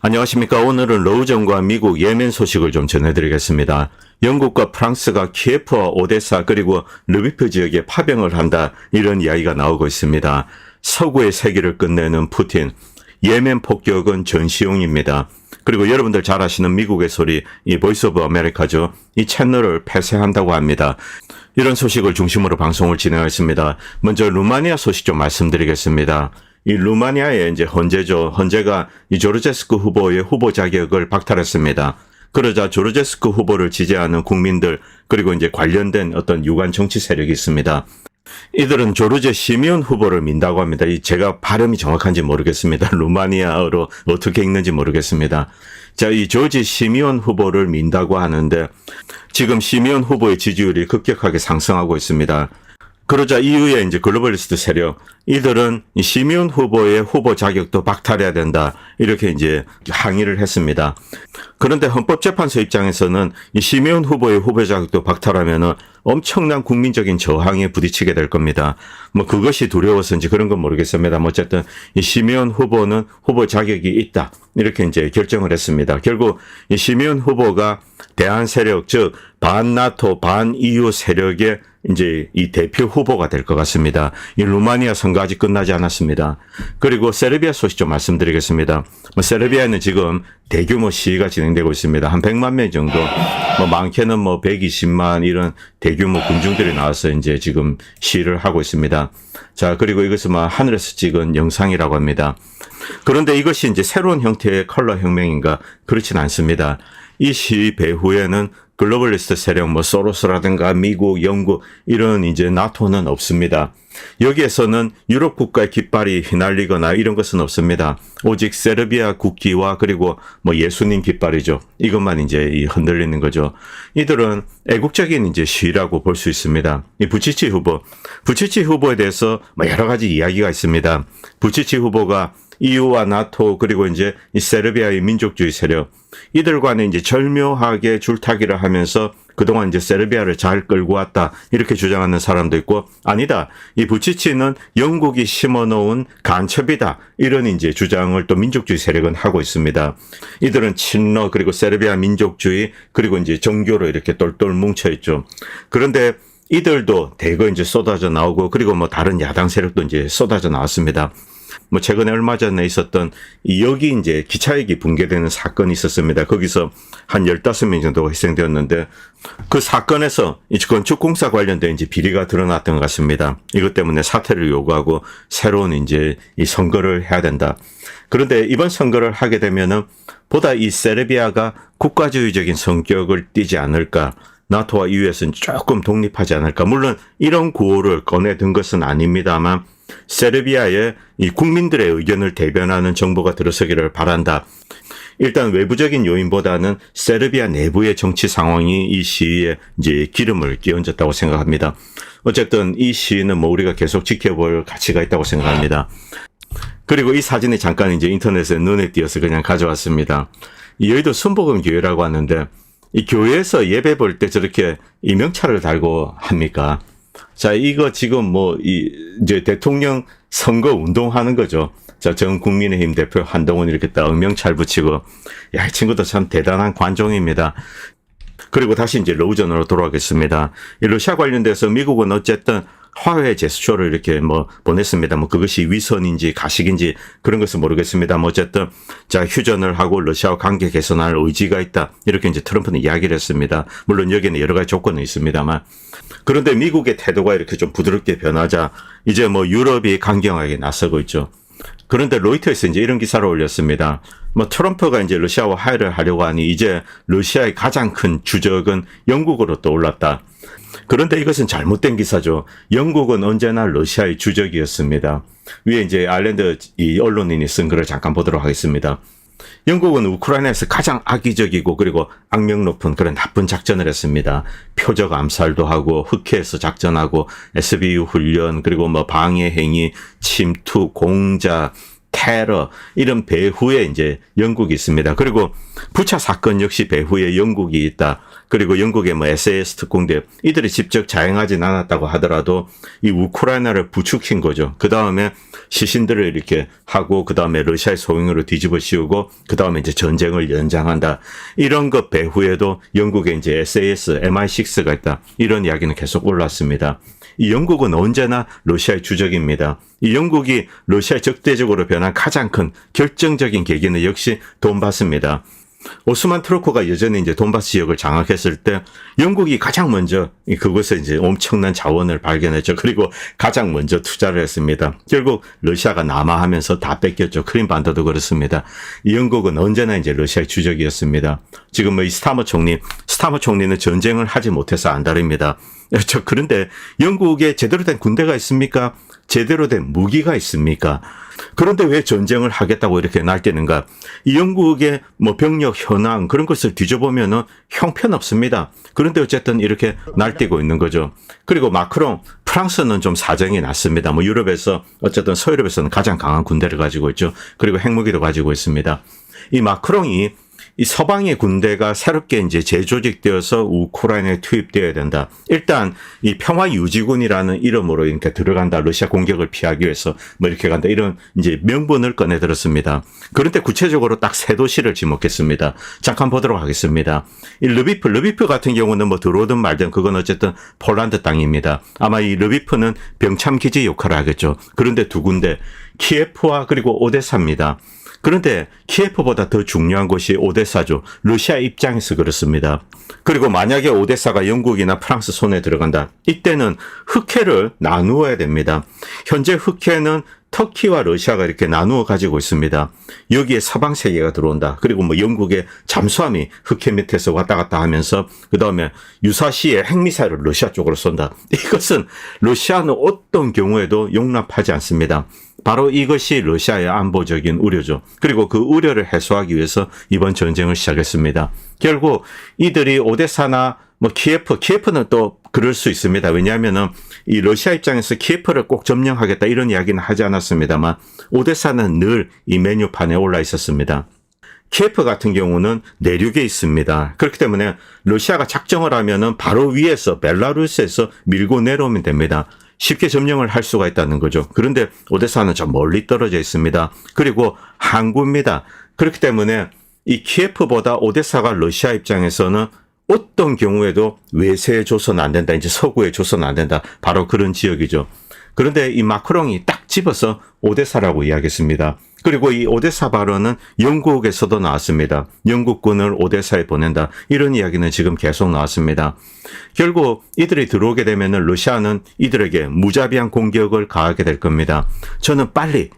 안녕하십니까. 오늘은 러우전과 미국 예멘 소식을 좀 전해드리겠습니다. 영국과 프랑스가 키예프와 오데사 그리고 르비프 지역에 파병을 한다, 이런 이야기가 나오고 있습니다. 서구의 세기를 끝내는 푸틴, 예멘 폭격은 전시용입니다. 그리고 여러분들 잘 아시는 미국의 소리, 이 보이스 오브 아메리카죠. 이 채널을 폐쇄한다고 합니다. 이런 소식을 중심으로 방송을 진행하겠습니다. 먼저 루마니아 소식 좀 말씀드리겠습니다. 이 루마니아의 이제 헌재가 이 조르제스크 후보의 후보 자격을 박탈했습니다. 그러자 조르제스크 후보를 지지하는 국민들, 그리고 이제 관련된 어떤 유관 정치 세력이 있습니다. 이들은 조르제 시미온 후보를 민다고 합니다. 제가 발음이 정확한지 모르겠습니다. 루마니아어로 어떻게 읽는지 모르겠습니다. 자, 이 조지 시미온 후보를 민다고 하는데 지금 시미온 후보의 지지율이 급격하게 상승하고 있습니다. 그러자 이후에 이제 글로벌리스트 세력, 이들은 이 시미온 후보의 후보 자격도 박탈해야 된다, 이렇게 이제 항의를 했습니다. 그런데 헌법재판소 입장에서는 이 시미온 후보의 후보 자격도 박탈하면은 엄청난 국민적인 저항에 부딪히게 될 겁니다. 뭐 그것이 두려워서인지 그런 건 모르겠습니다. 어쨌든 이 시미온 후보는 후보 자격이 있다, 이렇게 이제 결정을 했습니다. 결국 이 시미온 후보가 대한 세력, 즉 반나토, 반EU 세력의 이제 이 대표 후보가 될 것 같습니다. 이 루마니아 선거 아직 끝나지 않았습니다. 그리고 세르비아 소식 좀 말씀드리겠습니다. 세르비아는 지금 대규모 시위가 진행되고 있습니다. 한 100만 명 정도, 많게는 120만 이런 대규모 군중들이 나와서 이제 지금 시위를 하고 있습니다. 자, 그리고 이것은 하늘에서 찍은 영상이라고 합니다. 그런데 이것이 이제 새로운 형태의 컬러 혁명인가? 그렇진 않습니다. 이 시위 배후에는 글로벌리스트 세력, 소로스라든가 미국, 영국, 이런 이제 나토는 없습니다. 여기에서는 유럽 국가의 깃발이 휘날리거나 이런 것은 없습니다. 오직 세르비아 국기와 그리고 예수님 깃발이죠. 이것만 이제 흔들리는 거죠. 이들은 애국적인 이제 시위라고 볼 수 있습니다. 이 부치치 후보에 대해서 여러 가지 이야기가 있습니다. 부치치 후보가 EU와 나토, 그리고 이제 이 세르비아의 민족주의 세력, 이들 간에 이제 절묘하게 줄타기를 하면서 그동안 이제 세르비아를 잘 끌고 왔다, 이렇게 주장하는 사람도 있고, 아니다, 이 부치치는 영국이 심어놓은 간첩이다, 이런 이제 주장을 또 민족주의 세력은 하고 있습니다. 이들은 친러, 그리고 세르비아 민족주의, 그리고 이제 정교로 이렇게 똘똘 뭉쳐 있죠. 그런데 이들도 대거 이제 쏟아져 나오고, 그리고 다른 야당 세력도 이제 쏟아져 나왔습니다. 최근에 얼마 전에 있었던 여기 이제 기차역이 붕괴되는 사건이 있었습니다. 거기서 한 15명 정도가 희생되었는데, 그 사건에서 이 건축공사 관련된 이제 비리가 드러났던 것 같습니다. 이것 때문에 사퇴를 요구하고 새로운 이제 이 선거를 해야 된다. 그런데 이번 선거를 하게 되면은 보다 이 세르비아가 국가주의적인 성격을 띠지 않을까, 나토와 EU에서는 조금 독립하지 않을까. 물론 이런 구호를 꺼내든 것은 아닙니다만, 세르비아의 이 국민들의 의견을 대변하는 정부가 들어서기를 바란다. 일단 외부적인 요인보다는 세르비아 내부의 정치 상황이 이 시위에 이제 기름을 끼얹었다고 생각합니다. 어쨌든 이 시위는 우리가 계속 지켜볼 가치가 있다고 생각합니다. 그리고 이 사진이 잠깐 이제 인터넷에 눈에 띄어서 그냥 가져왔습니다. 여의도 순복음 교회라고 하는데, 이 교회에서 예배 볼 때 저렇게 이 명찰을 달고 합니까? 자, 이거 지금 이제 대통령 선거 운동하는 거죠. 자, 전 국민의힘 대표 한동훈 이렇게 딱 명찰 붙이고, 이 친구도 참 대단한 관종입니다. 그리고 다시 이제 러우전으로 돌아가겠습니다. 이 러시아 관련돼서 미국은 어쨌든 화해 제스처를 이렇게 보냈습니다. 그것이 위선인지 가식인지 그런 것은 모르겠습니다. 어쨌든 자, 휴전을 하고 러시아와 관계 개선할 의지가 있다, 이렇게 이제 트럼프는 이야기를 했습니다. 물론 여기에는 여러 가지 조건은 있습니다만. 그런데 미국의 태도가 이렇게 좀 부드럽게 변하자 이제 유럽이 강경하게 나서고 있죠. 그런데 로이터에서 이제 이런 기사를 올렸습니다. 트럼프가 이제 러시아와 화해를 하려고 하니 이제 러시아의 가장 큰 주적은 영국으로 떠올랐다. 그런데 이것은 잘못된 기사죠. 영국은 언제나 러시아의 주적이었습니다. 위에 이제 아일랜드 이 언론인이 쓴 글을 잠깐 보도록 하겠습니다. 영국은 우크라이나에서 가장 악의적이고 그리고 악명 높은 그런 나쁜 작전을 했습니다. 표적 암살도 하고 흑해에서 작전하고 SBU 훈련, 그리고 방해 행위, 침투, 공작, 테러, 이런 배후에 이제 영국이 있습니다. 그리고 부차 사건 역시 배후에 영국이 있다. 그리고 영국의 SAS 특공대, 이들이 직접 자행하진 않았다고 하더라도 이 우크라이나를 부추긴 거죠. 그 다음에 시신들을 이렇게 하고 그다음에 러시아의 소행으로 뒤집어 씌우고 그다음에 이제 전쟁을 연장한다. 이런 것 배후에도 영국에 이제 SAS, MI6가 있다. 이런 이야기는 계속 올랐습니다. 이 영국은 언제나 러시아의 주적입니다. 이 영국이 러시아의 적대적으로 변한 가장 큰 결정적인 계기는 역시 돈바스입니다. 오스만 트루크가 여전히 이제 돈바스 지역을 장악했을 때 영국이 가장 먼저 그곳에 이제 엄청난 자원을 발견했죠. 그리고 가장 먼저 투자를 했습니다. 결국 러시아가 남하하면서 다 뺏겼죠. 크림반도도 그렇습니다. 이 영국은 언제나 이제 러시아의 주적이었습니다. 지금 뭐 이 스타머 총리는 전쟁을 하지 못해서 안달입니다. 그런데 영국에 제대로 된 군대가 있습니까? 제대로 된 무기가 있습니까? 그런데 왜 전쟁을 하겠다고 이렇게 날뛰는가? 이 영국의 뭐 병력 현황 그런 것을 뒤져보면은 형편없습니다. 그런데 어쨌든 이렇게 날뛰고 있는 거죠. 그리고 마크롱, 프랑스는 좀 사정이 났습니다. 뭐 유럽에서 어쨌든 서유럽에서는 가장 강한 군대를 가지고 있죠. 그리고 핵무기도 가지고 있습니다. 이 마크롱이 이 서방의 군대가 새롭게 이제 재조직되어서 우크라이나에 투입되어야 된다. 일단 이 평화유지군이라는 이름으로 이렇게 들어간다. 러시아 공격을 피하기 위해서 뭐 이렇게 간다. 이런 이제 명분을 꺼내 들었습니다. 그런데 구체적으로 딱 세 도시를 지목했습니다. 잠깐 보도록 하겠습니다. 이 르비프 같은 경우는 뭐 들어오든 말든 그건 어쨌든 폴란드 땅입니다. 아마 이 르비프는 병참기지 역할을 하겠죠. 그런데 두 군데 키예프와 그리고 오데사입니다. 그런데 키예프보다 더 중요한 것이 오데사죠. 러시아 입장에서 그렇습니다. 그리고 만약에 오데사가 영국이나 프랑스 손에 들어간다. 이때는 흑해를 나누어야 됩니다. 현재 흑해는 터키와 러시아가 이렇게 나누어 가지고 있습니다. 여기에 서방 세계가 들어온다. 그리고 뭐 영국의 잠수함이 흑해 밑에서 왔다 갔다 하면서 그다음에 유사시에 핵미사일을 러시아 쪽으로 쏜다. 이것은 러시아는 어떤 경우에도 용납하지 않습니다. 바로 이것이 러시아의 안보적인 우려죠. 그리고 그 우려를 해소하기 위해서 이번 전쟁을 시작했습니다. 결국 이들이 오데사나 뭐 키예프는 또 그럴 수 있습니다. 왜냐하면은 이 러시아 입장에서 키예프를 꼭 점령하겠다 이런 이야기는 하지 않았습니다만 오데사는 늘 이 메뉴판에 올라 있었습니다. 키예프 같은 경우는 내륙에 있습니다. 그렇기 때문에 러시아가 작정을 하면은 바로 위에서 벨라루스에서 밀고 내려오면 됩니다. 쉽게 점령을 할 수가 있다는 거죠. 그런데 오데사는 좀 멀리 떨어져 있습니다. 그리고 항구입니다. 그렇기 때문에 이 키예프보다 오데사가 러시아 입장에서는 어떤 경우에도 외세에 줘서는 안 된다. 이제 서구에 줘서는 안 된다. 바로 그런 지역이죠. 그런데 이 마크롱이 딱 집어서 오데사라고 이야기했습니다. 그리고 이 오데사 발언은 영국에서도 나왔습니다. 영국군을 오데사에 보낸다. 이런 이야기는 지금 계속 나왔습니다. 결국 이들이 들어오게 되면 러시아는 이들에게 무자비한 공격을 가하게 될 겁니다. 저는 빨리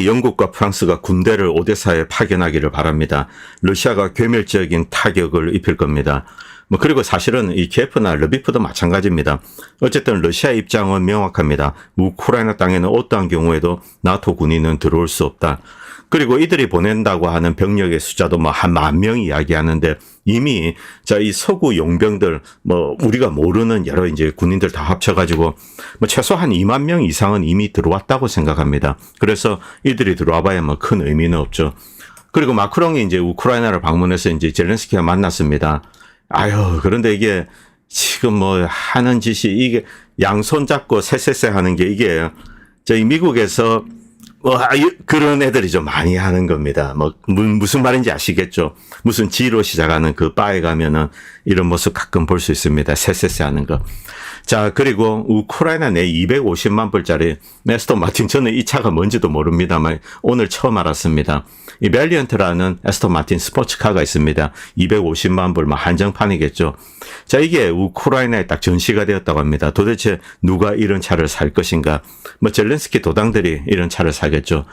영국과 프랑스가 군대를 오데사에 파견하기를 바랍니다. 러시아가 괴멸적인 타격을 입힐 겁니다. 그리고 사실은 이 키예프나 르비프도 마찬가지입니다. 어쨌든 러시아 입장은 명확합니다. 우크라이나 땅에는 어떠한 경우에도 나토 군인은 들어올 수 없다. 그리고 이들이 보낸다고 하는 병력의 숫자도 뭐 한 10,000명 이야기하는데 이미 이 서구 용병들 우리가 모르는 여러 이제 군인들 다 합쳐가지고 최소 한 20,000명 이상은 이미 들어왔다고 생각합니다. 그래서 이들이 들어와봐야 큰 의미는 없죠. 그리고 마크롱이 이제 우크라이나를 방문해서 이제 젤렌스키와 만났습니다. 그런데 이게 지금 하는 짓이 이게 양손 잡고 쎄쎄쎄 하는 게 이게 저희 미국에서 그런 애들이 좀 많이 하는 겁니다. 무슨 말인지 아시겠죠? 무슨 G로 시작하는 그 바에 가면은 이런 모습 가끔 볼 수 있습니다. 쎄쎄쎄 하는 거. 자, 그리고 우크라이나 내 250만 불짜리 에스톤 마틴, 저는 이 차가 뭔지도 모릅니다만 오늘 처음 알았습니다. 이 밸리언트라는 에스톤 마틴 스포츠카가 있습니다. 250만 불, 한정판이겠죠. 자, 이게 우크라이나에 딱 전시가 되었다고 합니다. 도대체 누가 이런 차를 살 것인가? 젤렌스키 도당들이 이런 차를 사겠죠.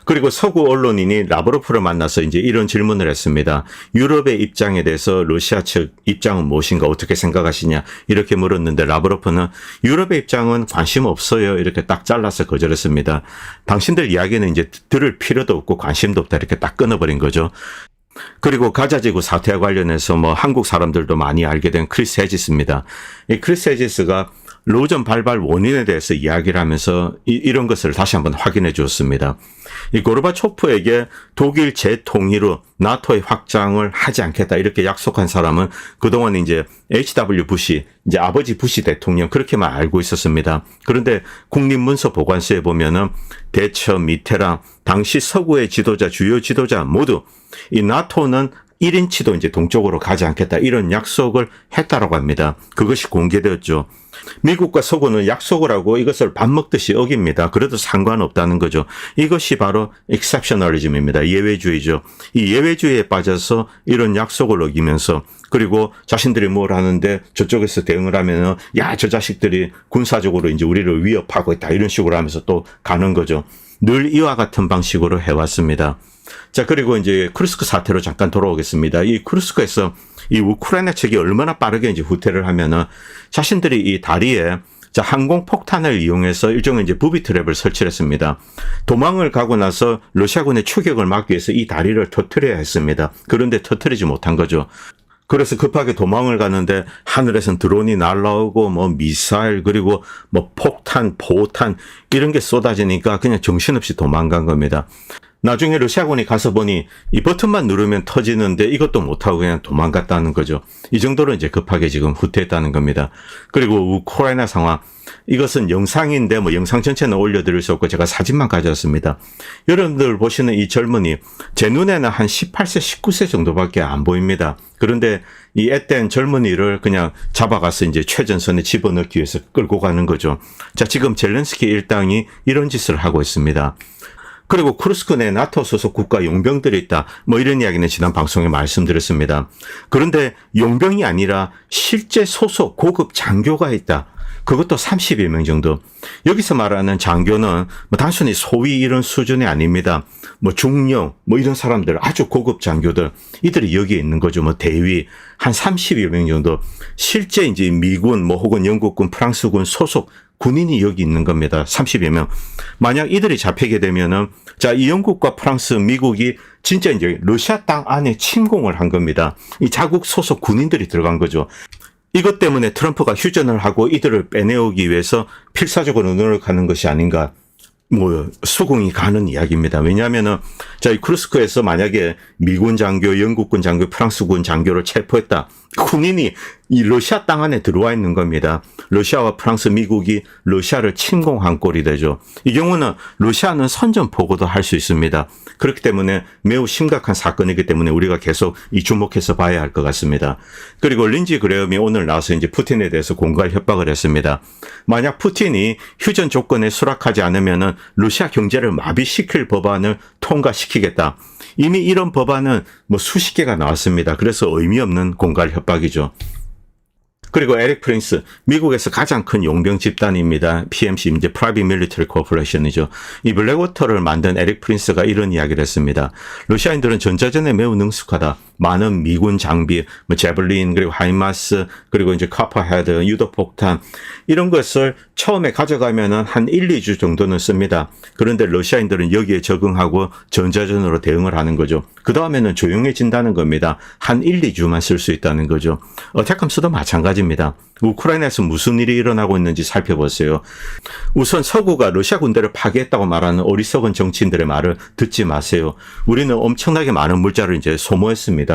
그리고 서구 언론인이 라브로프를 만나서 이제 이런 질문을 했습니다. 유럽의 입장에 대해서 러시아 측 입장은 무엇인가? 어떻게 생각하시냐? 이렇게 물었는데 라브로프는 유럽의 입장은 관심 없어요. 이렇게 딱 잘라서 거절했습니다. 당신들 이야기는 이제 들을 필요도 없고 관심도 없다. 이렇게 딱 끊어버린 거죠. 그리고 가자지구 사태와 관련해서 한국 사람들도 많이 알게 된 크리스 해지스입니다. 이 크리스 해지스가 러우전 발발 원인에 대해서 이야기를 하면서 이런 것을 다시 한번 확인해 주었습니다. 이 고르바초프에게 독일 재통일 후 나토의 확장을 하지 않겠다 이렇게 약속한 사람은 그동안 이제 H.W. 부시, 이제 아버지 부시 대통령 그렇게만 알고 있었습니다. 그런데 국립문서 보관소에 보면은 대처, 미테랑, 당시 서구의 지도자, 주요 지도자 모두 이 나토는 1인치도 이제 동쪽으로 가지 않겠다 이런 약속을 했다라고 합니다. 그것이 공개되었죠. 미국과 서구는 약속을 하고 이것을 밥 먹듯이 어깁니다. 그래도 상관없다는 거죠. 이것이 바로 exceptionalism입니다. 예외주의죠. 이 예외주의에 빠져서 이런 약속을 어기면서 그리고 자신들이 뭘 하는데 저쪽에서 대응을 하면은 야, 저 자식들이 군사적으로 이제 우리를 위협하고 있다 이런 식으로 하면서 또 가는 거죠. 늘 이와 같은 방식으로 해왔습니다. 자, 그리고 이제 쿠르스크 사태로 잠깐 돌아오겠습니다. 이 쿠르스크에서 이 우크라이나 측이 얼마나 빠르게 이제 후퇴를 하면은 자신들이 이 다리에 항공 폭탄을 이용해서 일종의 이제 부비 트랩을 설치를 했습니다. 도망을 가고 나서 러시아군의 추격을 막기 위해서 이 다리를 터뜨려야 했습니다. 그런데 터뜨리지 못한 거죠. 그래서 급하게 도망을 가는데 하늘에선 드론이 날라오고 뭐 미사일 그리고 뭐 폭탄, 포탄 이런 게 쏟아지니까 그냥 정신없이 도망간 겁니다. 나중에 러시아군이 가서 보니 이 버튼만 누르면 터지는데 이것도 못하고 그냥 도망갔다는 거죠. 이 정도로 이제 급하게 지금 후퇴했다는 겁니다. 그리고 우크라이나 상황. 이것은 영상인데 뭐 영상 전체는 올려드릴 수 없고 제가 사진만 가져왔습니다. 여러분들 보시는 이 젊은이 제 눈에는 한 18세, 19세 정도밖에 안 보입니다. 그런데 이 앳된 젊은이를 그냥 잡아가서 이제 최전선에 집어넣기 위해서 끌고 가는 거죠. 자, 지금 젤렌스키 일당이 이런 짓을 하고 있습니다. 그리고 쿠르스크 내 나토 소속 국가 용병들이 있다. 뭐 이런 이야기는 지난 방송에 말씀드렸습니다. 그런데 용병이 아니라 실제 소속 고급 장교가 있다. 그것도 30여 명 정도. 여기서 말하는 장교는 뭐 단순히 소위 이런 수준이 아닙니다. 뭐 중령, 뭐 이런 사람들, 아주 고급 장교들, 이들이 여기에 있는 거죠. 뭐 대위, 한 30여 명 정도. 실제 이제 미군, 뭐 혹은 영국군, 프랑스군 소속 군인이 여기 있는 겁니다. 30여 명. 만약 이들이 잡히게 되면은, 자, 이 영국과 프랑스, 미국이 진짜 이제 러시아 땅 안에 침공을 한 겁니다. 이 자국 소속 군인들이 들어간 거죠. 이것 때문에 트럼프가 휴전을 하고 이들을 빼내오기 위해서 필사적으로 노력하는 것이 아닌가. 뭐 수긍이 가는 이야기입니다. 왜냐하면은 자, 이 쿠르스크에서 만약에 미군 장교, 영국군 장교, 프랑스군 장교를 체포했다. 군인이 이 러시아 땅 안에 들어와 있는 겁니다. 러시아와 프랑스, 미국이 러시아를 침공한 꼴이 되죠. 이 경우는 러시아는 선전포고도 할 수 있습니다. 그렇기 때문에 매우 심각한 사건이기 때문에 우리가 계속 이 주목해서 봐야 할 것 같습니다. 그리고 린지 그레엄이 오늘 나와서 이제 푸틴에 대해서 공갈 협박을 했습니다. 만약 푸틴이 휴전 조건에 수락하지 않으면은 러시아 경제를 마비시킬 법안을 통과시키겠다. 이미 이런 법안은 뭐 수십 개가 나왔습니다. 그래서 의미 없는 공갈 협박이죠. 그리고 에릭 프린스, 미국에서 가장 큰 용병 집단입니다. PMC, 이제 Private Military Corporation이죠. 이 블랙워터를 만든 에릭 프린스가 이런 이야기를 했습니다. 러시아인들은 전자전에 매우 능숙하다. 많은 미군 장비, 뭐 제블린, 그리고 하이마스, 그리고 이제 카퍼헤드, 유도폭탄 이런 것을 처음에 가져가면은 한 1, 2주 정도는 씁니다. 그런데 러시아인들은 여기에 적응하고 전자전으로 대응을 하는 거죠. 그 다음에는 조용해진다는 겁니다. 한 1, 2주만 쓸 수 있다는 거죠. 어택함스도 마찬가지입니다. 우크라이나에서 무슨 일이 일어나고 있는지 살펴보세요. 우선 서구가 러시아 군대를 파괴했다고 말하는 어리석은 정치인들의 말을 듣지 마세요. 우리는 엄청나게 많은 물자를 이제 소모했습니다.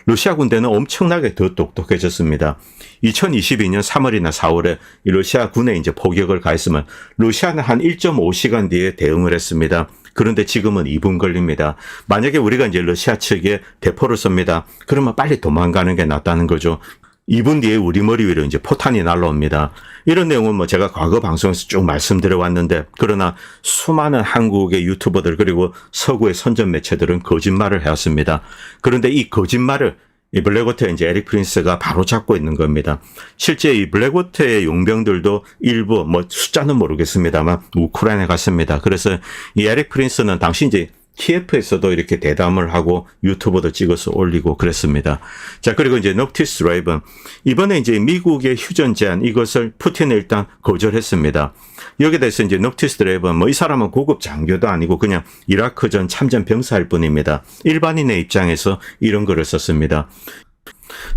러시아 군대는 엄청나게 더 똑똑해졌습니다. 2022년 3월이나 4월에 이 러시아 군에 이제 포격을 가했으면 러시아는 한 1.5시간 뒤에 대응을 했습니다. 그런데 지금은 2분 걸립니다. 만약에 우리가 이제 러시아 측에 대포를 쏩니다. 그러면 빨리 도망가는 게 낫다는 거죠. 2분 뒤에 우리 머리 위로 이제 포탄이 날라옵니다. 이런 내용은 뭐 제가 과거 방송에서 쭉 말씀드려 왔는데, 그러나 수많은 한국의 유튜버들 그리고 서구의 선전 매체들은 거짓말을 해왔습니다. 그런데 이 거짓말을 이 블랙워터의 이제 에릭 프린스가 바로 잡고 있는 겁니다. 실제 이 블랙워터의 용병들도 일부 뭐 숫자는 모르겠습니다만 우크라이나에 갔습니다. 그래서 이 에릭 프린스는 당시 이제 키예프에서도 이렇게 대담을 하고 유튜브도 찍어서 올리고 그랬습니다. 자, 그리고 이제 넉티스 레이븐. 이번에 이제 미국의 휴전 제안 이것을 푸틴은 일단 거절했습니다. 여기에 대해서 이제 넉티스 레이븐 뭐 이 사람은 고급 장교도 아니고 그냥 이라크전 참전 병사일 뿐입니다. 일반인의 입장에서 이런 글을 썼습니다.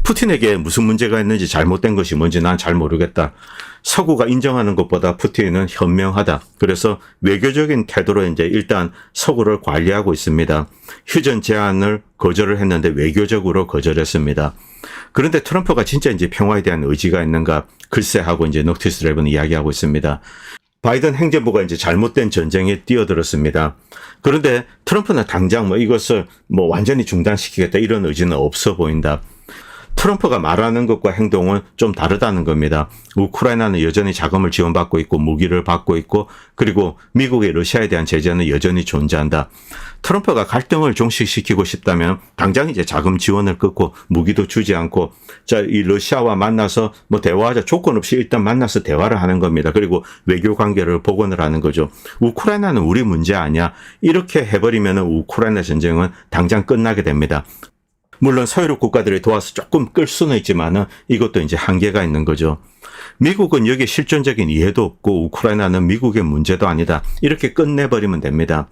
푸틴에게 무슨 문제가 있는지 잘못된 것이 뭔지 난 잘 모르겠다. 서구가 인정하는 것보다 푸틴은 현명하다. 그래서 외교적인 태도로 이제 일단 서구를 관리하고 있습니다. 휴전 제안을 거절을 했는데 외교적으로 거절했습니다. 그런데 트럼프가 진짜 이제 평화에 대한 의지가 있는가? 글쎄 하고 이제 노티스 드라이브는 이야기하고 있습니다. 바이든 행정부가 이제 잘못된 전쟁에 뛰어들었습니다. 그런데 트럼프는 당장 이것을 완전히 중단시키겠다 이런 의지는 없어 보인다. 트럼프가 말하는 것과 행동은 좀 다르다는 겁니다. 우크라이나는 여전히 자금을 지원받고 있고 무기를 받고 있고 그리고 미국의 러시아에 대한 제재는 여전히 존재한다. 트럼프가 갈등을 종식시키고 싶다면 당장 이제 자금 지원을 끊고 무기도 주지 않고 이 러시아와 만나서 대화하자 조건 없이 일단 만나서 대화를 하는 겁니다. 그리고 외교 관계를 복원을 하는 거죠. 우크라이나는 우리 문제 아니야. 이렇게 해버리면 우크라이나 전쟁은 당장 끝나게 됩니다. 물론 서유럽 국가들이 도와서 조금 끌 수는 있지만은 이것도 이제 한계가 있는 거죠. 미국은 여기에 실존적인 이해도 없고 우크라이나는 미국의 문제도 아니다. 이렇게 끝내버리면 됩니다.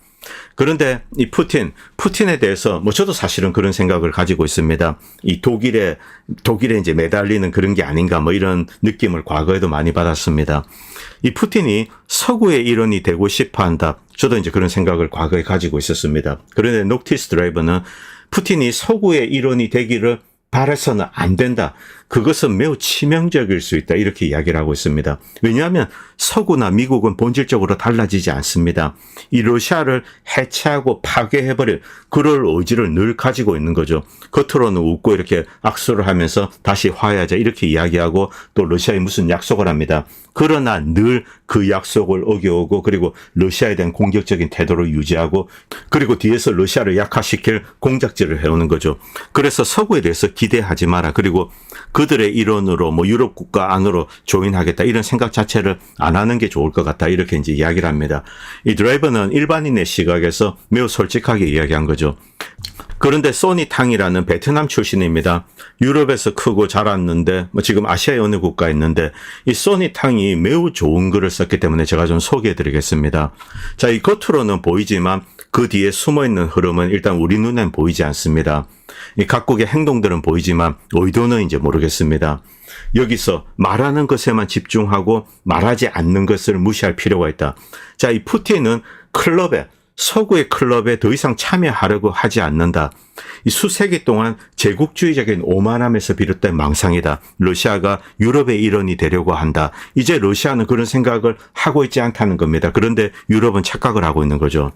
그런데 이 푸틴에 대해서 저도 사실은 그런 생각을 가지고 있습니다. 이 독일에 이제 매달리는 그런 게 아닌가 이런 느낌을 과거에도 많이 받았습니다. 이 푸틴이 서구의 일원이 되고 싶어 한다. 저도 이제 그런 생각을 과거에 가지고 있었습니다. 그런데 노티스 드라이버는 푸틴이 서구의 일원이 되기를 바라서는 안 된다. 그것은 매우 치명적일 수 있다. 이렇게 이야기를 하고 있습니다. 왜냐하면 서구나 미국은 본질적으로 달라지지 않습니다. 이 러시아를 해체하고 파괴해버릴 그럴 의지를 늘 가지고 있는 거죠. 겉으로는 웃고 이렇게 악수를 하면서 다시 화해하자 이렇게 이야기하고 또 러시아에 무슨 약속을 합니다. 그러나 늘 그 약속을 어겨오고 그리고 러시아에 대한 공격적인 태도를 유지하고 그리고 뒤에서 러시아를 약화시킬 공작질을 해오는 거죠. 그래서 서구에 대해서 기대하지 마라. 그리고 그들의 일원으로 유럽 국가 안으로 조인하겠다 이런 생각 자체를 안 하는 게 좋을 것 같다. 이렇게 이제 이야기를 합니다. 이 드라이버는 일반인의 시각에서 매우 솔직하게 이야기한 거죠. 그런데 소니 탕이라는 베트남 출신입니다. 유럽에서 크고 자랐는데 지금 아시아의 어느 국가에 있는데 이 소니 탕이 매우 좋은 글을 썼기 때문에 제가 좀 소개해드리겠습니다. 자, 이 겉으로는 보이지만 그 뒤에 숨어있는 흐름은 일단 우리 눈엔 보이지 않습니다. 이 각국의 행동들은 보이지만 의도는 이제 모르겠습니다. 여기서 말하는 것에만 집중하고 말하지 않는 것을 무시할 필요가 있다. 자, 이 푸틴은 서구의 클럽에 더 이상 참여하려고 하지 않는다. 이 수세기 동안 제국주의적인 오만함에서 비롯된 망상이다. 러시아가 유럽의 일원이 되려고 한다. 이제 러시아는 그런 생각을 하고 있지 않다는 겁니다. 그런데 유럽은 착각을 하고 있는 거죠.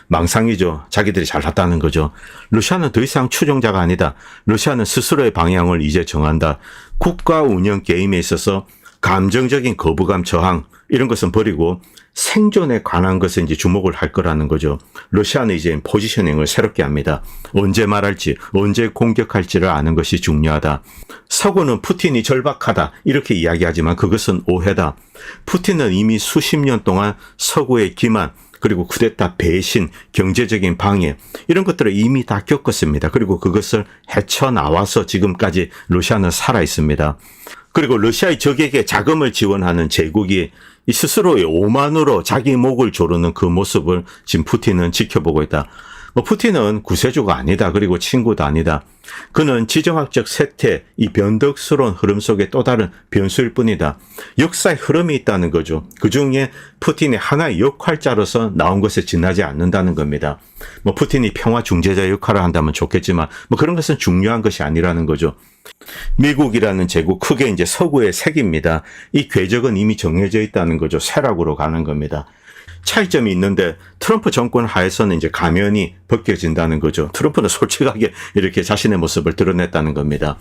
망상이죠. 자기들이 잘났다는 거죠. 러시아는 더 이상 추종자가 아니다. 러시아는 스스로의 방향을 이제 정한다. 국가 운영 게임에 있어서 감정적인 거부감 저항 이런 것은 버리고 생존에 관한 것에 이제 주목을 할 거라는 거죠. 러시아는 이제 포지셔닝을 새롭게 합니다. 언제 말할지, 언제 공격할지를 아는 것이 중요하다. 서구는 푸틴이 절박하다 이렇게 이야기하지만 그것은 오해다. 푸틴은 이미 수십 년 동안 서구의 기만 그리고 쿠데타 배신, 경제적인 방해 이런 것들을 이미 다 겪었습니다. 그리고 그것을 헤쳐나와서 지금까지 러시아는 살아 있습니다. 그리고 러시아의 적에게 자금을 지원하는 제국이 이 스스로의 오만으로 자기 목을 조르는 그 모습을 지금 푸틴은 지켜보고 있다. 푸틴은 구세주가 아니다. 그리고 친구도 아니다. 그는 지정학적 쇠퇴, 이 변덕스러운 흐름 속에 또 다른 변수일 뿐이다. 역사의 흐름이 있다는 거죠. 그중에 푸틴이 하나의 역할자로서 나온 것에 지나지 않는다는 겁니다. 푸틴이 평화 중재자 역할을 한다면 좋겠지만 그런 것은 중요한 것이 아니라는 거죠. 미국이라는 제국, 크게 이제 서구의 색입니다. 이 궤적은 이미 정해져 있다는 거죠. 쇠락으로 가는 겁니다. 차이점이 있는데 트럼프 정권 하에서는 이제 가면이 벗겨진다는 거죠. 트럼프는 솔직하게 이렇게 자신의 모습을 드러냈다는 겁니다.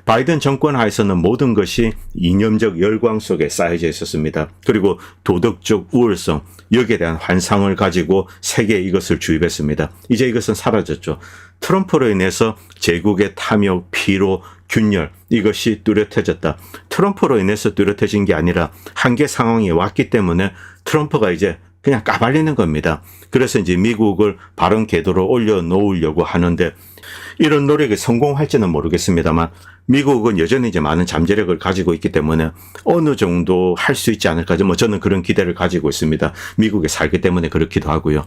바이든 정권 하에서는 모든 것이 이념적 열광 속에 쌓여져 있었습니다. 그리고 도덕적 우월성, 여기에 대한 환상을 가지고 세계에 이것을 주입했습니다. 이제 이것은 사라졌죠. 트럼프로 인해서 제국의 탐욕, 피로, 균열 이것이 뚜렷해졌다. 트럼프로 인해서 뚜렷해진 게 아니라 한계 상황이 왔기 때문에 트럼프가 이제 그냥 까발리는 겁니다. 그래서 이제 미국을 바른 궤도로 올려놓으려고 하는데 이런 노력이 성공할지는 모르겠습니다만 미국은 여전히 이제 많은 잠재력을 가지고 있기 때문에 어느 정도 할 수 있지 않을까. 저는 그런 기대를 가지고 있습니다. 미국에 살기 때문에 그렇기도 하고요.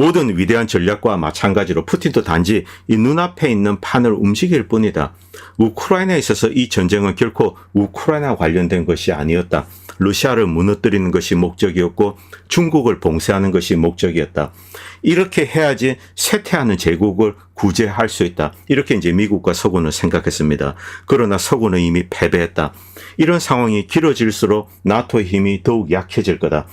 모든 위대한 전략과 마찬가지로 푸틴도 단지 이 눈앞에 있는 판을 움직일 뿐이다. 우크라이나에 있어서 이 전쟁은 결코 우크라이나 관련된 것이 아니었다. 러시아를 무너뜨리는 것이 목적이었고 중국을 봉쇄하는 것이 목적이었다. 이렇게 해야지 쇠퇴하는 제국을 구제할 수 있다. 이렇게 이제 미국과 서구는 생각했습니다. 그러나 서구는 이미 패배했다. 이런 상황이 길어질수록 나토의 힘이 더욱 약해질 거다.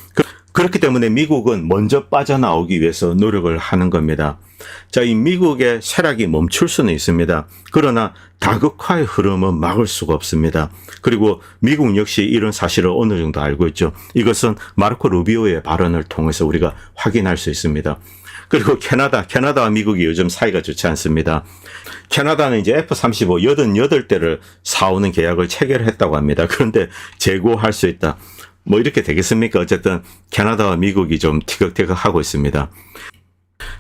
그렇기 때문에 미국은 먼저 빠져나오기 위해서 노력을 하는 겁니다. 자, 이 미국의 쇠락이 멈출 수는 있습니다. 그러나 다극화의 흐름은 막을 수가 없습니다. 그리고 미국 역시 이런 사실을 어느 정도 알고 있죠. 이것은 마르코 루비오의 발언을 통해서 우리가 확인할 수 있습니다. 그리고 캐나다와 미국이 요즘 사이가 좋지 않습니다. 캐나다는 이제 F-35 88대를 사오는 계약을 체결했다고 합니다. 그런데 재고할 수 있다. 뭐 이렇게 되겠습니까? 어쨌든 캐나다와 미국이 좀 티격태격하고 있습니다.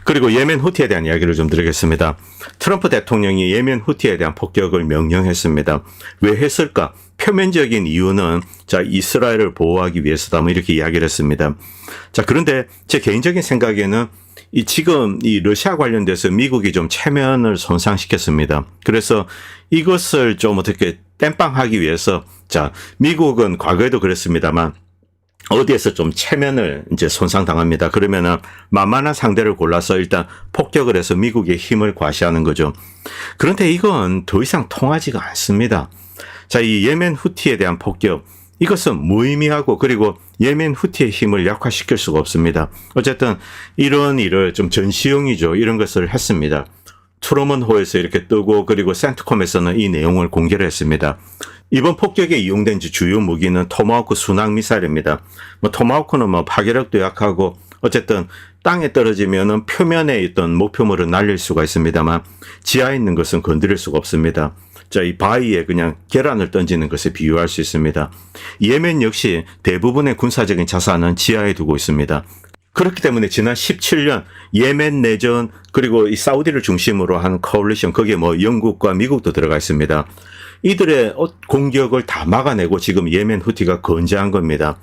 그리고 예멘 후티에 대한 이야기를 좀 드리겠습니다. 트럼프 대통령이 예멘 후티에 대한 폭격을 명령했습니다. 왜 했을까? 표면적인 이유는 자, 이스라엘을 보호하기 위해서다. 뭐 이렇게 이야기를 했습니다. 자, 그런데 제 개인적인 생각에는 지금 이 러시아 관련돼서 미국이 좀 체면을 손상시켰습니다. 그래서 이것을 좀 어떻게 땜빵하기 위해서 자, 미국은 과거에도 그랬습니다만 어디에서 좀 체면을 이제 손상당합니다. 그러면은 만만한 상대를 골라서 일단 폭격을 해서 미국의 힘을 과시하는 거죠. 그런데 이건 더 이상 통하지가 않습니다. 자, 이 예멘 후티에 대한 폭격, 이것은 무의미하고 그리고 예멘 후티의 힘을 약화시킬 수가 없습니다. 어쨌든 이런 일을 좀 전시용이죠. 이런 것을 했습니다. 트루먼호에서 이렇게 뜨고 그리고 센트콤에서는 이 내용을 공개를 했습니다. 이번 폭격에 이용된 주요 무기는 토마호크 순항 미사일입니다. 토마호크는 파괴력도 약하고 어쨌든 땅에 떨어지면은 표면에 있던 목표물을 날릴 수가 있습니다만 지하에 있는 것은 건드릴 수가 없습니다. 자, 이 바위에 그냥 계란을 던지는 것에 비유할 수 있습니다. 예멘 역시 대부분의 군사적인 자산은 지하에 두고 있습니다. 그렇기 때문에 지난 17년 예멘 내전 그리고 이 사우디를 중심으로 한 코얼리션 거기에 영국과 미국도 들어가 있습니다. 이들의 공격을 다 막아내고 지금 예멘 후티가 건재한 겁니다.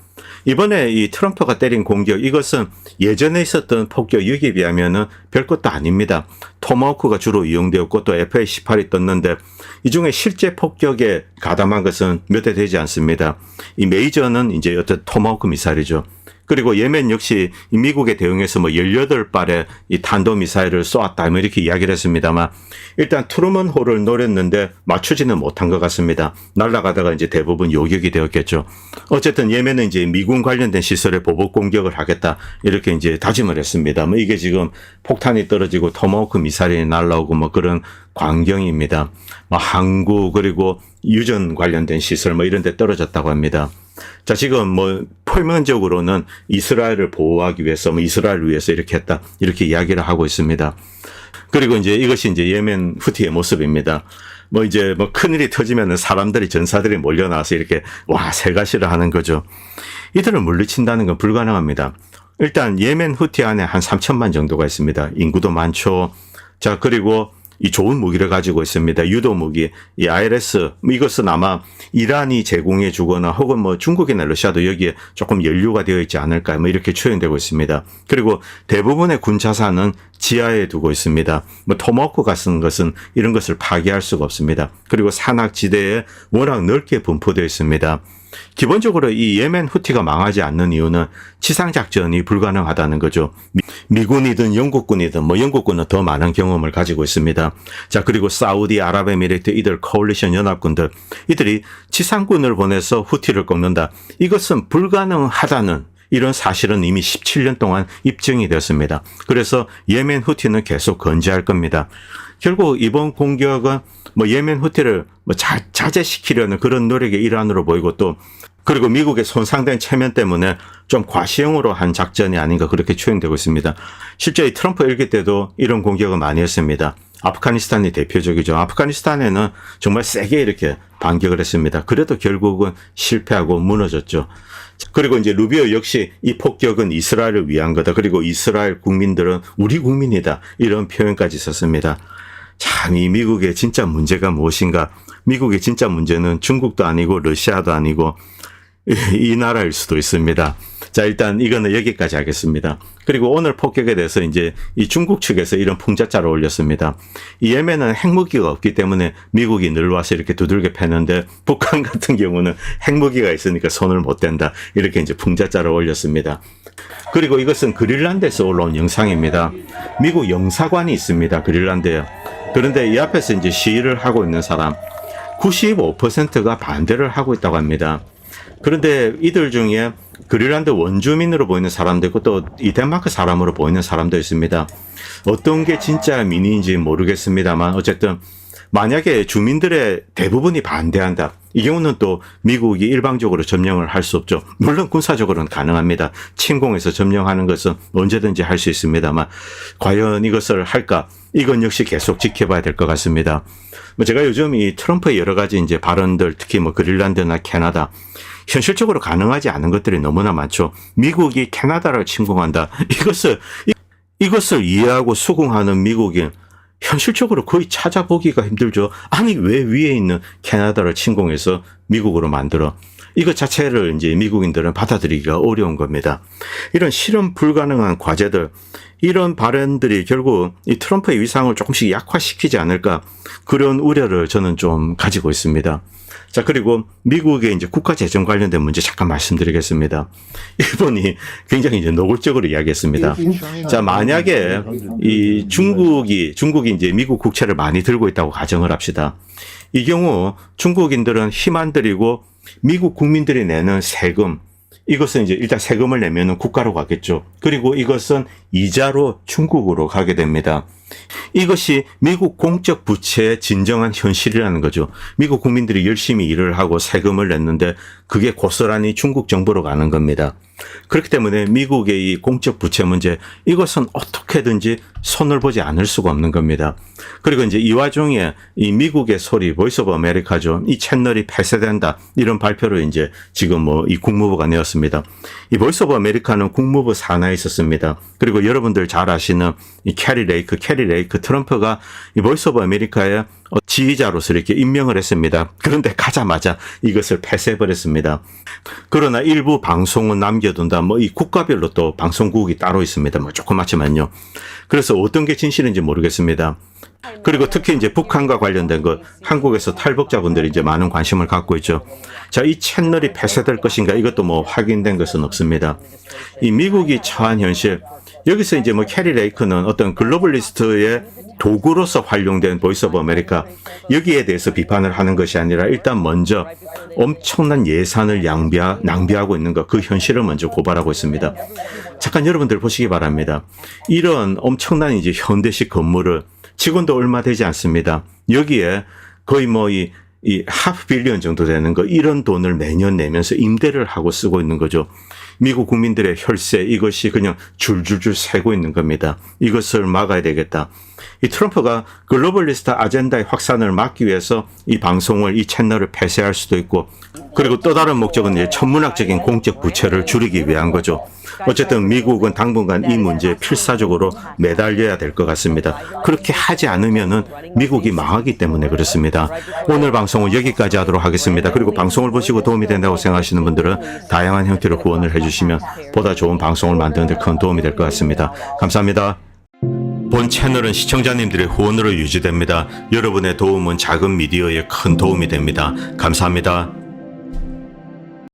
이번에 이 트럼프가 때린 공격 이것은 예전에 있었던 폭격 여기에 비하면은 별것도 아닙니다. 토마호크가 주로 이용되었고 또 FA-18이 떴는데 이 중에 실제 폭격에 가담한 것은 몇 대 되지 않습니다. 이 메이저는 이제 어떤 토마호크 미사일이죠. 그리고 예멘 역시 미국에 대응해서 18발의 이 탄도미사일을 쏘았다. 이렇게 이야기를 했습니다만 일단 트루먼호를 노렸는데 맞추지는 못한 것 같습니다. 날아가다가 이제 대부분 요격이 되었겠죠. 어쨌든 예멘은 이제 미군 관련된 시설에 보복 공격을 하겠다. 이렇게 이제 다짐을 했습니다. 이게 지금 폭탄이 떨어지고 토마호크 미사일이 날아오고 그런 광경입니다. 항구 그리고 유전 관련된 시설 이런 데 떨어졌다고 합니다. 자, 지금 표면적으로는 이스라엘을 보호하기 위해서 이스라엘을 위해서 이렇게 했다. 이렇게 이야기를 하고 있습니다. 그리고 이제 이것이 이제 예멘 후티의 모습입니다. 큰일이 터지면은 사람들이 전사들이 몰려나와서 이렇게 새가시를 하는 거죠. 이들을 물리친다는 건 불가능합니다. 일단 예멘 후티 안에 한 3천만 정도가 있습니다. 인구도 많죠. 자, 그리고 이 좋은 무기를 가지고 있습니다. 유도 무기, 이 ILS, 이것은 아마 이란이 제공해 주거나 혹은 중국이나 러시아도 여기에 조금 연루가 되어 있지 않을까, 이렇게 추정되고 있습니다. 그리고 대부분의 군 자산은 지하에 두고 있습니다. 토마호크 같은 것은 이런 것을 파괴할 수가 없습니다. 그리고 산악지대에 워낙 넓게 분포되어 있습니다. 기본적으로 이 예멘 후티가 망하지 않는 이유는 지상작전이 불가능하다는 거죠. 미군이든 영국군이든 영국군은 더 많은 경험을 가지고 있습니다. 자, 그리고 사우디, 아랍에미리트 이들 코얼리션 연합군들 이들이 지상군을 보내서 후티를 꺾는다. 이것은 불가능하다는 이런 사실은 이미 17년 동안 입증이 됐습니다. 그래서 예멘 후티는 계속 건재할 겁니다. 결국 이번 공격은 예멘 후티를 자제시키려는 그런 노력의 일환으로 보이고 또 그리고 미국의 손상된 체면 때문에 좀 과시형으로 한 작전이 아닌가 그렇게 추정되고 있습니다. 실제 트럼프 일기 때도 이런 공격을 많이 했습니다. 아프가니스탄이 대표적이죠. 아프가니스탄에는 정말 세게 이렇게 반격을 했습니다. 그래도 결국은 실패하고 무너졌죠. 그리고 이제 루비오 역시 이 폭격은 이스라엘을 위한 거다. 그리고 이스라엘 국민들은 우리 국민이다. 이런 표현까지 썼습니다. 참, 이 미국의 진짜 문제가 무엇인가? 미국의 진짜 문제는 중국도 아니고 러시아도 아니고 이 나라일 수도 있습니다. 자, 일단 이거는 여기까지 하겠습니다. 그리고 오늘 폭격에 대해서 이제 이 중국 측에서 이런 풍자자를 올렸습니다. 이 예멘은 핵무기가 없기 때문에 미국이 늘 와서 이렇게 두들겨 패는데 북한 같은 경우는 핵무기가 있으니까 손을 못 댄다. 이렇게 이제 풍자자를 올렸습니다. 그리고 이것은 그린란드에서 올라온 영상입니다. 미국 영사관이 있습니다. 그린란드에. 그런데 이 앞에서 이제 시위를 하고 있는 사람 95%가 반대를 하고 있다고 합니다. 그런데 이들 중에 그린란드 원주민으로 보이는 사람도 있고 또 이 덴마크 사람으로 보이는 사람도 있습니다. 어떤 게 진짜 민의인지 모르겠습니다만 어쨌든 만약에 주민들의 대부분이 반대한다. 이 경우는 또 미국이 일방적으로 점령을 할 수 없죠. 물론 군사적으로는 가능합니다. 침공해서 점령하는 것은 언제든지 할 수 있습니다만 과연 이것을 할까? 이건 역시 계속 지켜봐야 될 것 같습니다. 제가 요즘 이 트럼프의 여러 가지 이제 발언들 특히 뭐 그린란드나 캐나다 현실적으로 가능하지 않은 것들이 너무나 많죠. 미국이 캐나다를 침공한다. 이것을 이해하고 수긍하는 미국인 현실적으로 거의 찾아보기가 힘들죠. 아니 왜 위에 있는 캐나다를 침공해서 미국으로 만들어? 이것 자체를 이제 미국인들은 받아들이기가 어려운 겁니다. 이런 실현 불가능한 과제들, 이런 발언들이 결국 이 트럼프의 위상을 조금씩 약화시키지 않을까 그런 우려를 저는 좀 가지고 있습니다. 자, 그리고 미국의 이제 국가 재정 관련된 문제 잠깐 말씀드리겠습니다. 일본이 굉장히 이제 노골적으로 이야기했습니다. 자, 만약에 이 중국이 이제 미국 국채를 많이 들고 있다고 가정을 합시다. 이 경우 중국인들은 힘 안 들이고 미국 국민들이 내는 세금, 이것은 이제 일단 세금을 내면은 국가로 가겠죠. 그리고 이것은 이자로 중국으로 가게 됩니다. 이것이 미국 공적 부채의 진정한 현실이라는 거죠. 미국 국민들이 열심히 일을 하고 세금을 냈는데 그게 고스란히 중국 정부로 가는 겁니다. 그렇기 때문에 미국의 이 공적 부채 문제, 이것은 어떻게든지 손을 보지 않을 수가 없는 겁니다. 그리고 이제 이 와중에 이 미국의 소리, 보이스 오브 아메리카죠. 이 채널이 폐쇄된다. 이런 발표를 이제 지금 뭐 이 국무부가 내었습니다. 이 보이스 오브 아메리카는 국무부 산하에 있었습니다. 그리고 여러분들 잘 아시는 이 캐리 레이크 트럼프가 이 보이스 오브 아메리카의 지휘자로서 이렇게 임명을 했습니다. 그런데 가자마자 이것을 폐쇄해버렸습니다. 그러나 일부 방송은 남겨둔다. 뭐 이 국가별로 또 방송국이 따로 있습니다. 뭐 조그맣지만요. 그래서 어떤 게 진실인지 모르겠습니다. 그리고 특히 이제 북한과 관련된 것, 한국에서 탈북자분들이 이제 많은 관심을 갖고 있죠. 자, 이 채널이 폐쇄될 것인가? 이것도 뭐 확인된 것은 없습니다. 이 미국이 처한 현실, 여기서 이제 뭐 캐리 레이크는 어떤 글로벌리스트의 도구로서 활용된 보이스 오브 아메리카, 여기에 대해서 비판을 하는 것이 아니라 일단 먼저 엄청난 예산을 낭비하고 있는 것, 그 현실을 먼저 고발하고 있습니다. 잠깐 여러분들 보시기 바랍니다. 이런 엄청난 이제 현대식 건물을 직원도 얼마 되지 않습니다. 여기에 거의 뭐 이 하프 빌리언 정도 되는 거, 이런 돈을 매년 내면서 임대를 하고 쓰고 있는 거죠. 미국 국민들의 혈세, 이것이 그냥 줄줄줄 새고 있는 겁니다. 이것을 막아야 되겠다. 이 트럼프가 글로벌리스트 아젠다의 확산을 막기 위해서 이 방송을, 이 채널을 폐쇄할 수도 있고, 그리고 또 다른 목적은 이제 천문학적인 공적 부채를 줄이기 위한 거죠. 어쨌든 미국은 당분간 이 문제에 필사적으로 매달려야 될 것 같습니다. 그렇게 하지 않으면은 미국이 망하기 때문에 그렇습니다. 오늘 방송은 여기까지 하도록 하겠습니다. 그리고 방송을 보시고 도움이 된다고 생각하시는 분들은 다양한 형태로 후원을 해주시면 보다 좋은 방송을 만드는 데 큰 도움이 될 것 같습니다. 감사합니다. 본 채널은 시청자님들의 후원으로 유지됩니다. 여러분의 도움은 작은 미디어에 큰 도움이 됩니다. 감사합니다.